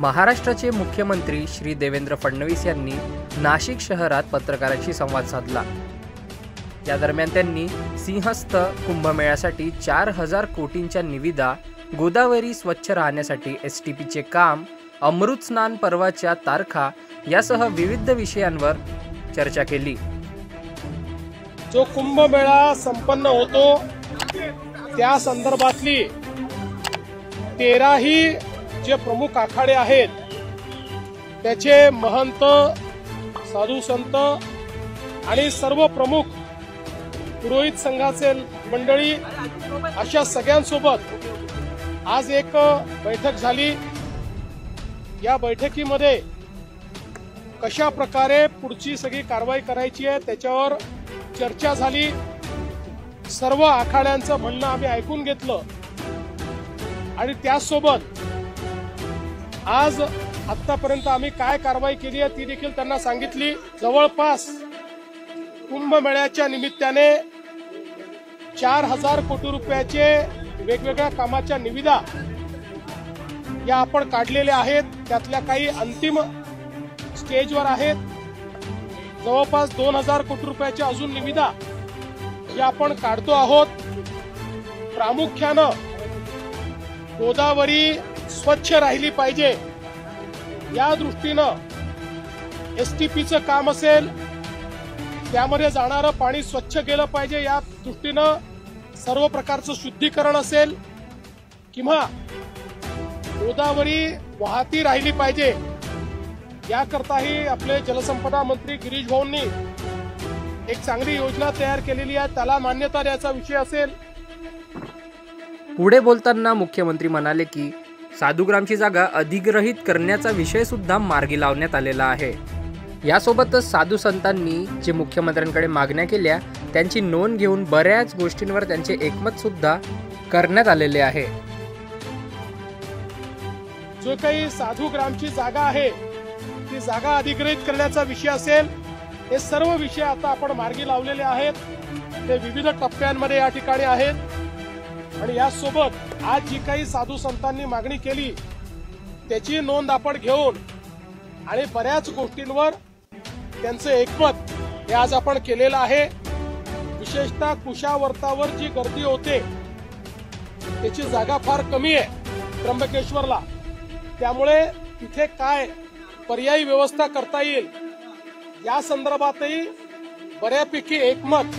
महाराष्ट्राचे मुख्यमंत्री श्री देवेंद्र फडणवीस यांनी नाशिक शहरात पत्रकारांशी संवाद साधला। या दरम्यान त्यांनी सिंहस्थ कुंभमेळ्यासाठी 4000 कोटींच्या निविदा, गोदावरी स्वच्छ राहण्यासाठी एसटीपीचे काम, अमृत स्नान पर्वाच्या तारखा यासह विविध विषयांवर चर्चा केली। जो कुंभमेळा संपन्न होतो त्या संदर्भातली 13ही जे प्रमुख आखाडे आहेत त्याचे महंत, साधू संत आणि सर्व प्रमुख पुरोहित संघाचे मंडळी अशा सगळ्यांसोबत आज एक बैठक झाली। या बैठकीमध्ये कशा प्रकारे पुढची सगळी कारवाई करायची आहे त्याच्यावर चर्चा झाली। सर्व आखाड्यांचं म्हणणं आम्ही ऐकून घेतलं आणि त्यासोबत आज आतापर्यंत आम्ही काय कारवाई केली आहे ती देखील त्यांना सांगितली। जवळपास कुंभमेळ्याच्या निमित्ताने 4000 कोटी रुपयाचे वेगवेगळ्या कामाच्या निविदा या आपण काढलेल्या आहेत। त्यातल्या काही अंतिम स्टेजवर आहेत। जवळपास 2000 कोटी रुपयाच्या अजून निविदा या आपण काढतो आहोत। प्रामुख्यानं गोदावरी स्वच्छ राहिली पाहिजे या दृष्टीनं एसटीपीचं काम असेल, त्यामध्ये जाणारं पाणी स्वच्छ गेलं पाहिजे या दृष्टीनं सर्व प्रकारचं शुद्धीकरण असेल किंवा गोदावरी वाहती राहिली पाहिजे याकरताही आपले जलसंपदा मंत्री गिरीश भाऊंनी एक चांगली योजना तयार केलेली आहे, त्याला मान्यता द्यायचा विषय असेल। पुढे बोलताना मुख्यमंत्री म्हणाले की साधुग्रामची जागा अधिग्रहित करण्याचा विषय सुद्धा मार्गी लावण्यात आलेला आहे। यासोबतच साधू संतांनी जे मुख्यमंत्र्यांकडे मागण्या केल्या त्यांची नोंद घेऊन बऱ्याच गोष्टींवर त्यांचे एकमत सुद्धा करण्यात आलेले आहे। जो काही साधुग्रामची जागा आहे ती जागा अधिग्रहित करण्याचा विषय असेल, हे सर्व विषय आता आपण मार्गी लावलेले आहेत। ते विविध टप्प्यांमध्ये या ठिकाणी आहेत आणि यासोबत आज जी काही साधू संतांनी मागणी केली त्याची नोंद आपण घेऊन आणि बऱ्याच गोष्टींवर त्यांचं एकमत हे आज आपण केलेलं आहे। विशेषतः कुशावर्तावर जी गर्दी होते त्याची जागा फार कमी आहे त्र्यंबकेश्वरला, त्यामुळे तिथे काय पर्यायी व्यवस्था करता येईल या संदर्भातही बऱ्यापैकी एकमत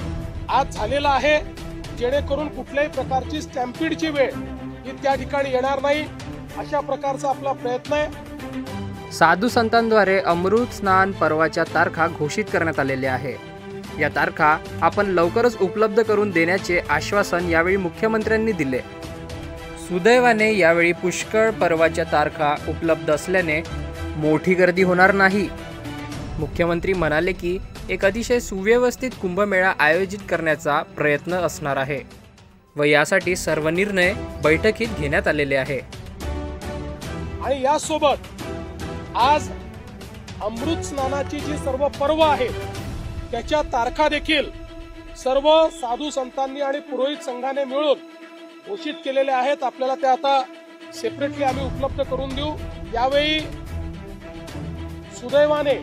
आज झालेलं आहे, जेणेकरून कुठल्याही प्रकारची स्टॅम्पिडची वेळ ही त्या ठिकाणी येणार नाही अशा प्रकारचा आपला प्रयत्न आहे। साधू संतांद्वारे अमृत स्नान पर्वाच्या तारखा घोषित करण्यात आलेल्या आहे। या तारखा आपण लवकरच उपलब्ध करून देण्याचे आश्वासन यावेळी मुख्यमंत्र्यांनी दिले। सुदैवाने यावेळी पुष्कळ पर्वाच्या तारखा उपलब्ध असल्याने मोठी गर्दी होणार नाही। मुख्यमंत्री म्हणाले की एक अतिशय सुव्यवस्थित कुंभमेळा आयोजित करण्याचा प्रयत्न असणार आहे व यासाठी सर्व निर्णय बैठकीत घेण्यात आलेले आहे। आणि यासोबत आज अमृत स्नानाची जी सर्व पर्व आहेत त्याच्या तारखा देखील सर्व साधू संतांनी आणि पुरोहित संघाने मिळून घोषित केलेल्या आहेत। आपल्याला त्या आता सेपरेटली आम्ही उपलब्ध करून देऊ। यावेळी सुदैवाने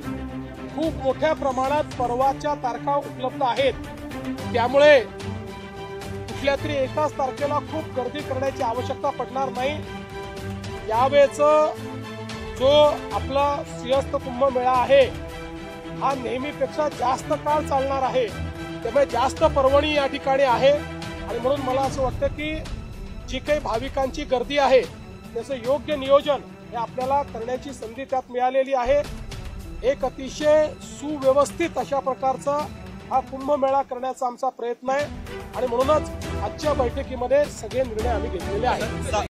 खूप मोठ्या प्रमाणात पर्वाच्या तारखा उपलब्ध आहेत, त्यामुळे कुठल्या तरी एकाच तारखेला खूप गर्दी करण्याची आवश्यकता पडणार नाही। यावेळेचं जो आपला सिंहस्थ कुंभमेळा आहे हा नेहमीपेक्षा जास्त काळ चालणार आहे, त्यामुळे जास्त पर्वणी या ठिकाणी आहे आणि म्हणून मला असं वाटतं की जी काही भाविकांची गर्दी आहे त्याचं योग्य नियोजन हे आपल्याला करण्याची संधी त्यात मिळालेली आहे। एक अतिशय सुव्यवस्थित अशा प्रकारचा हा कुंभमेळा करण्याचा आमचा प्रयत्न आहे आणि म्हणूनच आजच्या बैठकीमध्ये सगळे निर्णय आम्ही घेतलेले आहेत।